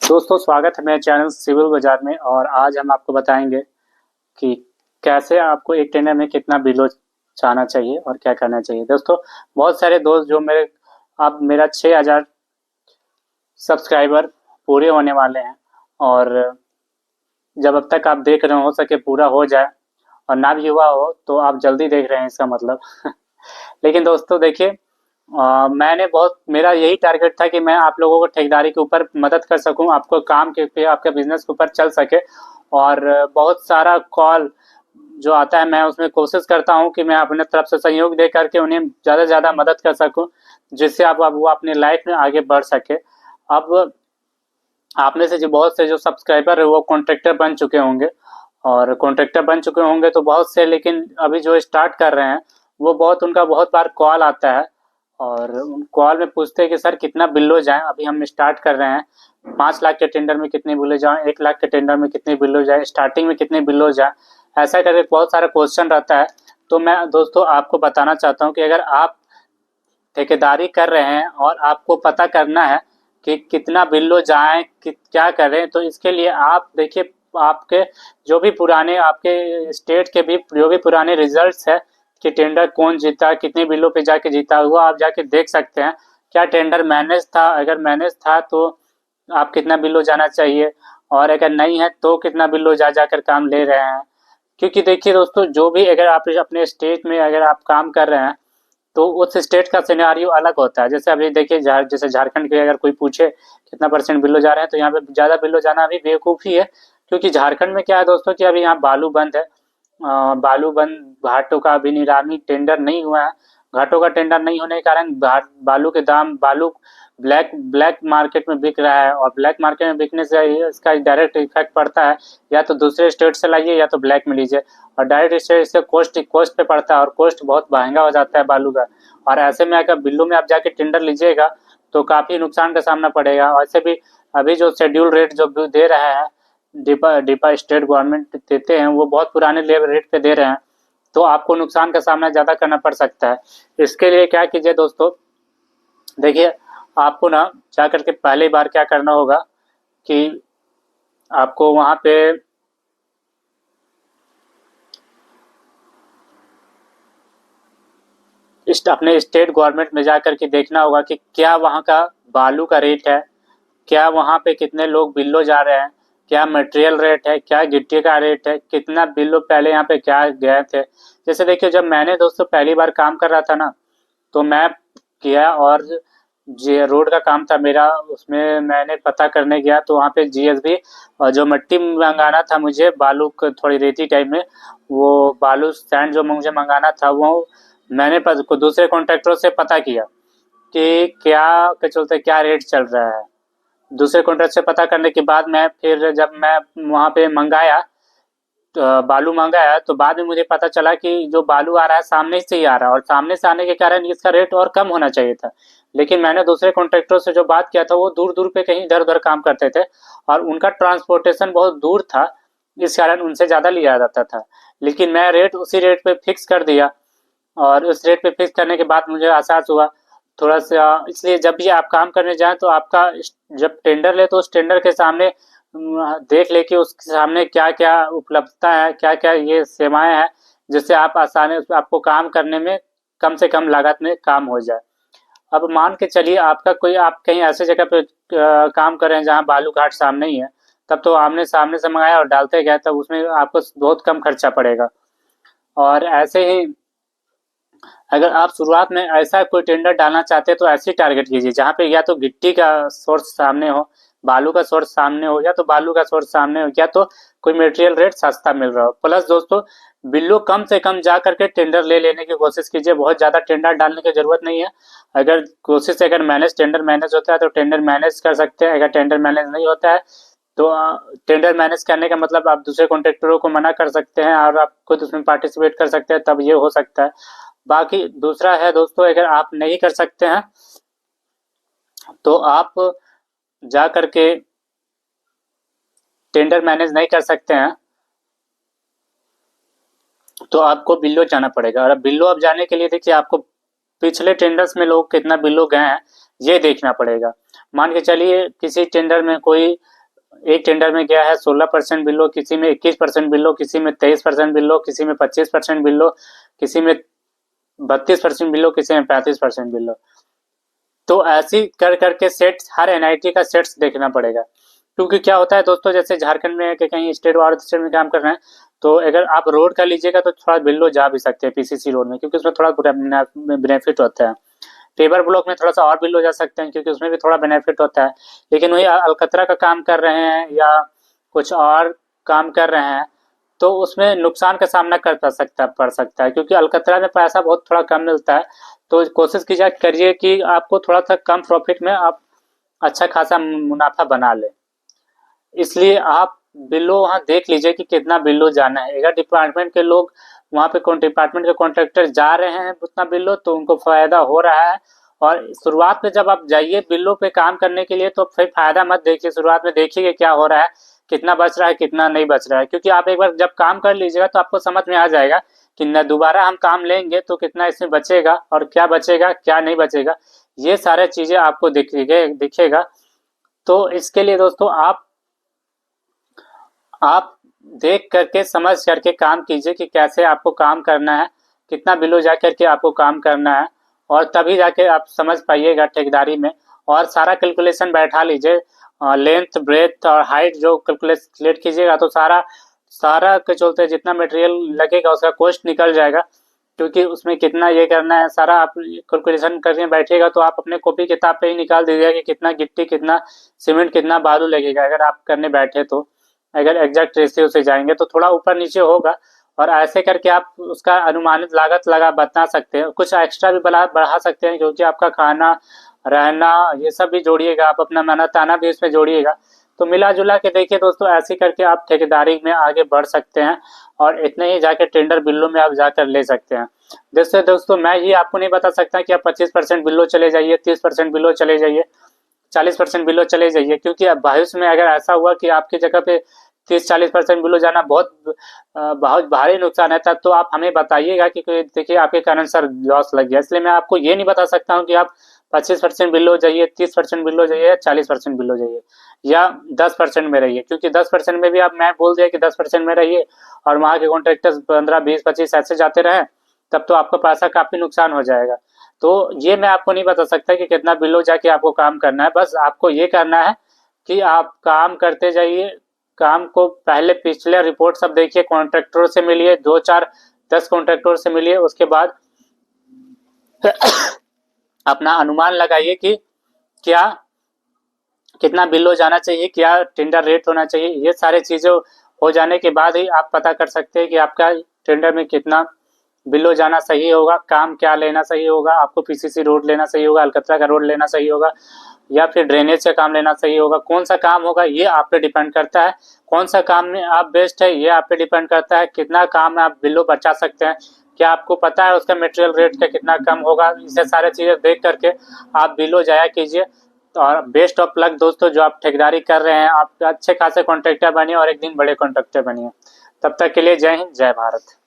दोस्तों स्वागत है मेरे चैनल सिविल बाजार में। और आज हम आपको बताएंगे कि कैसे आपको एक टेंडर में कितना बिलो चाहना चाहिए और क्या करना चाहिए। दोस्तों बहुत सारे दोस्त जो मेरे अब मेरा 6000 सब्सक्राइबर पूरे होने वाले हैं, और जब अब तक आप देख रहे हो सके पूरा हो जाए, और ना भी हुआ हो तो आप जल्दी देख रहे हैं इसका मतलब। लेकिन दोस्तों देखिए, मैंने बहुत मेरा यही टारगेट था कि मैं आप लोगों को ठेकेदारी के ऊपर मदद कर सकूं, आपको काम के पे आपके बिजनेस के ऊपर चल सके। और बहुत सारा कॉल जो आता है मैं उसमें कोशिश करता हूं कि मैं अपने तरफ से सहयोग दे करके उन्हें ज़्यादा से ज़्यादा मदद कर सकूं, जिससे आप वो अपनी लाइफ में आगे बढ़ सके। अब आप में से जो बहुत से जो सब्सक्राइबर है वो कॉन्ट्रैक्टर बन चुके होंगे, और कॉन्ट्रैक्टर बन चुके होंगे तो बहुत से, लेकिन अभी जो स्टार्ट कर रहे हैं वो उनका बहुत बार कॉल आता है, और कॉल में पूछते हैं कि सर कितना बिल हो जाए। अभी हम स्टार्ट कर रहे हैं, 5 लाख के टेंडर में कितने बिल हो जाए, 1 लाख के टेंडर में कितने बिल हो जाए, स्टार्टिंग में कितने बिल हो जाए, ऐसा करके बहुत सारा क्वेश्चन रहता है। तो मैं दोस्तों आपको बताना चाहता हूँ कि अगर आप ठेकेदारी कर रहे हैं और आपको पता करना है कि कितना बिल्लो जाए कि क्या करें, तो इसके लिए आप देखिए, आपके जो भी पुराने आपके स्टेट के भी जो भी पुराने रिजल्ट्स है कि टेंडर कौन जीता, कितने बिल्लों पे जाके जीता हुआ, आप जाके देख सकते हैं। क्या टेंडर मैनेज था, अगर मैनेज था तो आप कितना बिल्लो जाना चाहिए, और अगर नहीं है तो कितना बिल्लो जा जाकर काम ले रहे हैं। क्योंकि देखिए दोस्तों, जो भी अगर आप अपने स्टेट में अगर आप काम कर रहे हैं तो उस स्टेट का सिनेरियो अलग होता है। जैसे अभी देखिए, जैसे झारखंड के अगर कोई पूछे कितना परसेंट बिलो जा रहे हैं, तो यहाँ पे ज़्यादा बिलो जाना अभी बेवकूफ़ी है। क्योंकि झारखंड में क्या है दोस्तों कि अभी यहाँ बालू बंद है, बालू बंद, घाटों का अभी नीलामी टेंडर नहीं हुआ है। घाटों का टेंडर नहीं होने के कारण बालू के दाम, बालू ब्लैक ब्लैक मार्केट में बिक रहा है, और ब्लैक मार्केट में बिकने से इसका डायरेक्ट इफेक्ट पड़ता है, या तो दूसरे स्टेट से लाइए या तो ब्लैक में लीजिए। और डायरेक्ट स्टेट से कॉस्ट पे पड़ता है, और कॉस्ट बहुत महंगा हो जाता है बालू का। और ऐसे में अगर बिल्लू में आप जाके टेंडर लीजिएगा तो काफ़ी नुकसान का सामना पड़ेगा। और ऐसे भी अभी जो शेड्यूल रेट जो दे रहा है, डिपा डिपा स्टेट गवर्नमेंट देते हैं, वो बहुत पुराने लेवल रेट पे दे रहे हैं, तो आपको नुकसान का सामना ज़्यादा करना पड़ सकता है। इसके लिए क्या कीजिए दोस्तों, देखिए आपको ना जा करके पहली बार क्या करना होगा कि आपको वहाँ पे अपने स्टेट गवर्नमेंट में जा करके देखना होगा कि क्या वहाँ का बालू का रेट है, क्या वहाँ पे कितने लोग बिल्लो जा रहे हैं, क्या मटेरियल रेट है, क्या गिट्टी का रेट है, कितना बिल्लो पहले यहाँ पे क्या गए थे। जैसे देखिए, जब मैंने दोस्तों पहली बार काम कर रहा था ना, तो मैं किया, और जी रोड का काम था मेरा, उसमें मैंने पता करने गया तो वहाँ पे जीएसबी, और जो मिट्टी मंगाना था मुझे, बालू थोड़ी रेती टाइप में, वो बालू सैंड जो मुझे मंगाना था, वो मैंने दूसरे कॉन्ट्रैक्टरों से पता किया कि क्या चलते, क्या रेट चल रहा है। दूसरे कॉन्ट्रैक्ट से पता करने के बाद मैं फिर जब मैं वहाँ पे मंगाया, बालू मंगाया, तो बाद में मुझे पता चला कि जो बालू आ रहा है सामने से ही आ रहा है, और सामने से आने के कारण इसका रेट और कम होना चाहिए था। लेकिन मैंने दूसरे कॉन्ट्रैक्टर से जो बात किया था वो दूर दूर पे कहीं इधर उधर काम करते थे, और उनका ट्रांसपोर्टेशन बहुत दूर था, इस कारण उनसे ज़्यादा लिया जाता था। लेकिन मैं रेट उसी रेट पे फिक्स कर दिया, और उस रेट पे फिक्स करने के बाद मुझे एहसास हुआ थोड़ा सा। इसलिए जब भी आप काम करने जाएं तो आपका जब टेंडर ले तो उस टेंडर के सामने देख ले कि उसके सामने क्या क्या उपलब्धता है, क्या क्या ये सेवाएं हैं, जिससे आप आसानी आपको काम करने में कम से कम लागत में काम हो जाए। अब मान के चलिए आपका कोई, आप कहीं ऐसे जगह पे काम कर रहे हैं जहाँ बालू घाट सामने ही है, तब तो आमने सामने से मंगाया और डालते गए, तब उसमें आपको बहुत कम खर्चा पड़ेगा। और ऐसे ही अगर आप शुरुआत में ऐसा कोई टेंडर डालना चाहते हैं तो ऐसे टारगेट कीजिए जहाँ पे या तो गिट्टी का सोर्स सामने हो, बालू का सोर्स सामने हो, या तो बालू का सोर्स सामने हो, या तो कोई मटेरियल रेट सस्ता मिल रहा हो। प्लस दोस्तों, बिल्लो कम से कम जा करके टेंडर ले लेने की कोशिश कीजिए, बहुत ज़्यादा टेंडर डालने की जरूरत नहीं है। अगर कोशिश, अगर टेंडर मैनेज होता है तो टेंडर मैनेज कर सकते हैं, अगर टेंडर मैनेज नहीं होता है तो टेंडर मैनेज करने का मतलब आप दूसरे कॉन्ट्रैक्टरों को मना कर सकते हैं, और आप खुद उसमें पार्टिसिपेट कर सकते हैं, तब ये हो सकता है। बाकी दूसरा है दोस्तों, अगर आप नहीं कर सकते हैं तो आप जा करके टेंडर मैनेज नहीं कर सकते हैं तो आपको बिल्लो जाना पड़ेगा। और अब बिल्लो अब जाने के लिए देखिए, आपको पिछले टेंडर्स में लोग कितना बिल्लो गए हैं ये देखना पड़ेगा। मान के चलिए किसी टेंडर में कोई एक टेंडर में गया है 16% बिल लो, किसी में 21% बिल लो, किसी में 23% बिल लो, किसी में 25% बिल लो, किसी में 32% बिल लो, किसी में 35% बिल लो। तो ऐसी कर करके सेट्स, हर एनआईटी का सेट्स देखना पड़ेगा। क्योंकि क्या होता है दोस्तों, जैसे झारखंड में कि कहीं स्टेट और स्टेट में काम कर रहे हैं, तो अगर आप रोड का लीजिएगा तो थोड़ा बिल्लो जा भी सकते हैं पीसीसी रोड में, क्योंकि उसमें थोड़ा बेनिफिट होता है। पेपर ब्लॉक में थोड़ा सा और बिल्लो जा सकते हैं, क्योंकि उसमें भी थोड़ा बेनिफिट होता है। लेकिन वही अलकतरा का काम कर रहे हैं या कुछ और काम कर रहे हैं, तो उसमें नुकसान का सामना कर पड़ सकता है, क्योंकि अलकतरा में पैसा बहुत थोड़ा कम मिलता है। तो कोशिश कीजिए, करिए कि आपको थोड़ा सा कम प्रॉफिट में आप अच्छा खासा मुनाफा बना ले। इसलिए आप बिलो वहाँ देख लीजिए कि कितना बिलो जाना है। अगर डिपार्टमेंट के लोग वहाँ पे कौन डिपार्टमेंट के कॉन्ट्रैक्टर जा रहे हैं उतना बिलो, तो उनको फायदा हो रहा है। और शुरुआत में जब आप जाइए बिलो पे काम करने के लिए, तो फिर फायदा मत देखिए, शुरुआत में देखिए कि क्या हो रहा है, कितना बच रहा है, कितना नहीं बच रहा है। क्योंकि आप एक बार जब काम कर लीजिएगा तो आपको समझ में आ जाएगा कि न दोबारा हम काम लेंगे तो कितना इसमें बचेगा और क्या बचेगा क्या नहीं बचेगा, ये सारे चीजें आपको दिखेगा। तो इसके लिए दोस्तों आप देख करके समझ करके काम कीजिए कि कैसे आपको काम करना है, कितना बिलो जा करके आपको काम करना है, और तभी जाके आप समझ पाइएगा ठेकेदारी में। और सारा कैलकुलेशन बैठा लीजिए, लेंथ ब्रेथ और हाइट जो कैलकुलेट कीजिएगा तो सारा सारा के चलते जितना मटेरियल लगेगा उसका कॉस्ट निकल जाएगा। क्योंकि उसमें कितना ये करना है सारा आप कैलकुलेशन करके बैठिएगा, तो आप अपने कॉपी किताब पे ही निकाल दीजिएगा कि कितना गिट्टी, कितना सीमेंट, कितना बालू लगेगा। अगर आप करने बैठे तो अगर एग्जैक्ट रेशियो से जाएंगे तो थोड़ा ऊपर नीचे होगा, और ऐसे करके आप उसका अनुमानित लागत बता सकते हैं। कुछ एक्स्ट्रा भी बढ़ा सकते हैं, क्योंकि आपका खाना रहना ये सब भी जोड़िएगा, आप अपना मेहनत आना भी इसमें जोड़िएगा। तो मिला जुला के देखिए दोस्तों, ऐसे करके आप ठेकेदारी में आगे बढ़ सकते हैं, और इतने ही जाके टेंडर बिल्लों में आप जाकर ले सकते हैं। जैसे दोस्तों मैं ही आपको नहीं बता सकता कि आप 25% बिल्लो चले जाइए, 30% बिल्लो चले जाइए, 40% बिलो चले जाइए। क्योंकि अब भविष्य में अगर ऐसा हुआ कि आपकी जगह पे 30-40% बिलो जाना बहुत भारी नुकसान है, तब तो आप हमें बताइएगा कि देखिए आपके कारण सर लॉस लग गया। इसलिए मैं आपको ये नहीं बता सकता हूँ कि आप 25% बिलो जाइए, 30% बिलो जाइए, या 40% बिलो जाइए, या 10% में रहिए। क्योंकि 10% में भी आप, मैं बोल दिया कि 10% में रहिए और वहाँ के कॉन्ट्रैक्टर्स 15, 20, 25 ऐसे जाते रहे, तब तो आपका पैसा काफी नुकसान हो जाएगा। तो ये मैं आपको नहीं बता सकता कि कितना बिलो जाके आपको काम करना है। बस आपको ये करना है कि आप काम करते जाइए, काम को पहले पिछले रिपोर्ट सब देखिए, कॉन्ट्रैक्टरों से मिलिए, 2, 4, 10 कॉन्ट्रैक्टरों से मिलिए। उसके बाद अपना अनुमान लगाइए कि क्या कितना बिलो जाना चाहिए, क्या टेंडर रेट होना चाहिए। ये सारे चीजें हो जाने के बाद ही आप पता कर सकते हैं कि आपका टेंडर में कितना बिलो जाना सही होगा, काम क्या लेना सही होगा, आपको पीसीसी रोड लेना सही होगा, अलकतरा का रोड लेना सही होगा, या फिर ड्रेनेज का काम लेना सही होगा। कौन सा काम होगा ये आप पे डिपेंड करता है, कौन सा काम में आप बेस्ट है ये आप पे डिपेंड करता है, कितना काम में आप बिलो बचा सकते हैं, क्या आपको पता है उसका मटेरियल रेट का कितना कम होगा। इसे सारे चीजें देख करके आप बिलो जाया कीजिए। और बेस्ट ऑफ लक दोस्तों, जो आप ठेकेदारी कर रहे हैं, आप अच्छे खासे कॉन्ट्रैक्टर बनिए और एक दिन बड़े कॉन्ट्रैक्टर बनिए। तब तक के लिए जय हिंद, जय भारत।